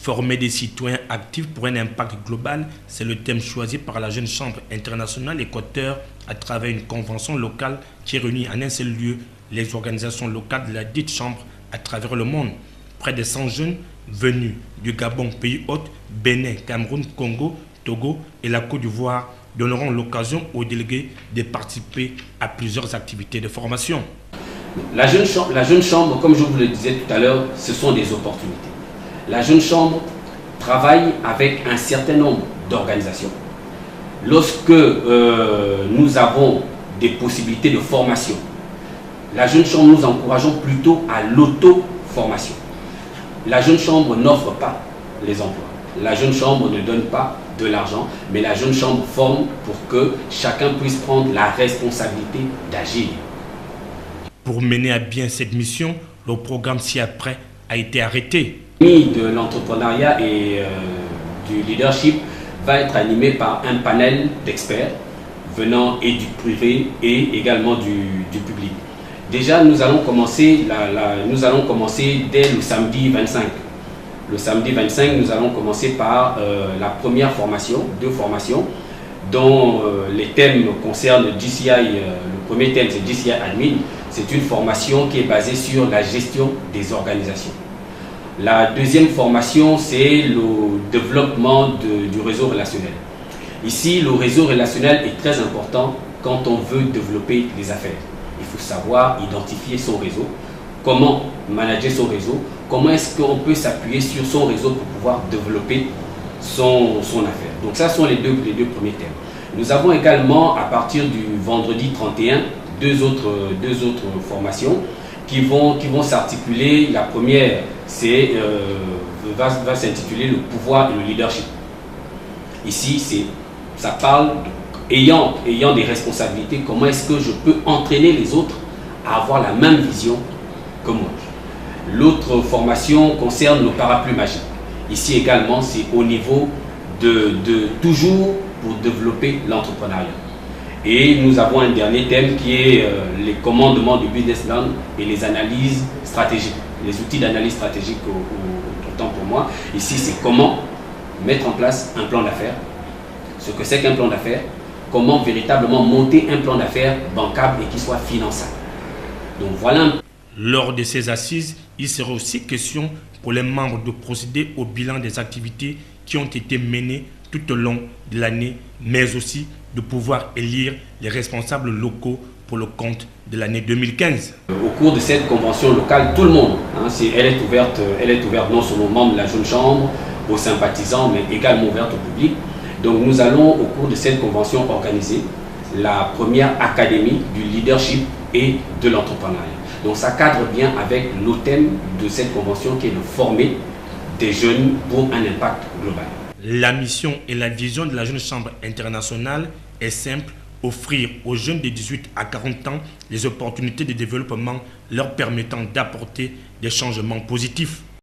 Former des citoyens actifs pour un impact global, c'est le thème choisi par la Jeune Chambre internationale Équateur à travers une convention locale qui réunit en un seul lieu les organisations locales de la dite chambre à travers le monde. Près de 100 jeunes venus du Gabon, pays hôte, Bénin, Cameroun, Congo, Togo et la Côte d'Ivoire donneront l'occasion aux délégués de participer à plusieurs activités de formation. La jeune chambre, comme je vous le disais tout à l'heure, ce sont des opportunités. La Jeune Chambre travaille avec un certain nombre d'organisations. Lorsque nous avons des possibilités de formation, la Jeune Chambre, nous encourageons plutôt à l'auto-formation. La Jeune Chambre n'offre pas les emplois. La Jeune Chambre ne donne pas de l'argent, mais la Jeune Chambre forme pour que chacun puisse prendre la responsabilité d'agir. Pour mener à bien cette mission, le programme ci-après a été arrêté. De l'entrepreneuriat et du leadership va être animé par un panel d'experts venant et du privé et également du public. Déjà, nous allons commencer dès le samedi 25. Le samedi 25, nous allons commencer par la première formation, 2 formations, dont les thèmes concernent DCI. Le premier thème, c'est DCI Admin. C'est une formation qui est basée sur la gestion des organisations. La deuxième formation, c'est le développement du réseau relationnel. Ici, le réseau relationnel est très important quand on veut développer les affaires. Il faut savoir identifier son réseau, comment manager son réseau, comment est-ce qu'on peut s'appuyer sur son réseau pour pouvoir développer son affaire. Donc ça sont les deux premiers thèmes. Nous avons également, à partir du vendredi 31, deux autres formations qui vont s'articuler. La première va s'intituler le pouvoir et le leadership. Ici, ça parle ayant des responsabilités, comment est-ce que je peux entraîner les autres à avoir la même vision que moi. L'autre formation concerne le parapluie magique. Ici également, c'est au niveau de toujours pour développer l'entrepreneuriat. Et nous avons un dernier thème qui est les commandements du business plan et les analyses stratégiques, les outils d'analyse stratégique autant pour moi. Ici, c'est comment mettre en place un plan d'affaires, ce que c'est qu'un plan d'affaires, comment véritablement monter un plan d'affaires bancable et qui soit finançable. Donc voilà. Lors de ces assises, il sera aussi question pour les membres de procéder au bilan des activités qui ont été menées tout au long de l'année, mais aussi de pouvoir élire les responsables locaux pour le compte de l'année 2015. Au cours de cette convention locale, tout le monde, elle est ouverte non seulement aux membres de la Jeune Chambre, aux sympathisants, mais également ouverte au public. Donc nous allons, au cours de cette convention, organiser la première académie du leadership et de l'entrepreneuriat. Donc ça cadre bien avec le thème de cette convention qui est de former des jeunes pour un impact global. La mission et la vision de la Jeune Chambre internationale est simple: offrir aux jeunes de 18 à 40 ans les opportunités de développement leur permettant d'apporter des changements positifs.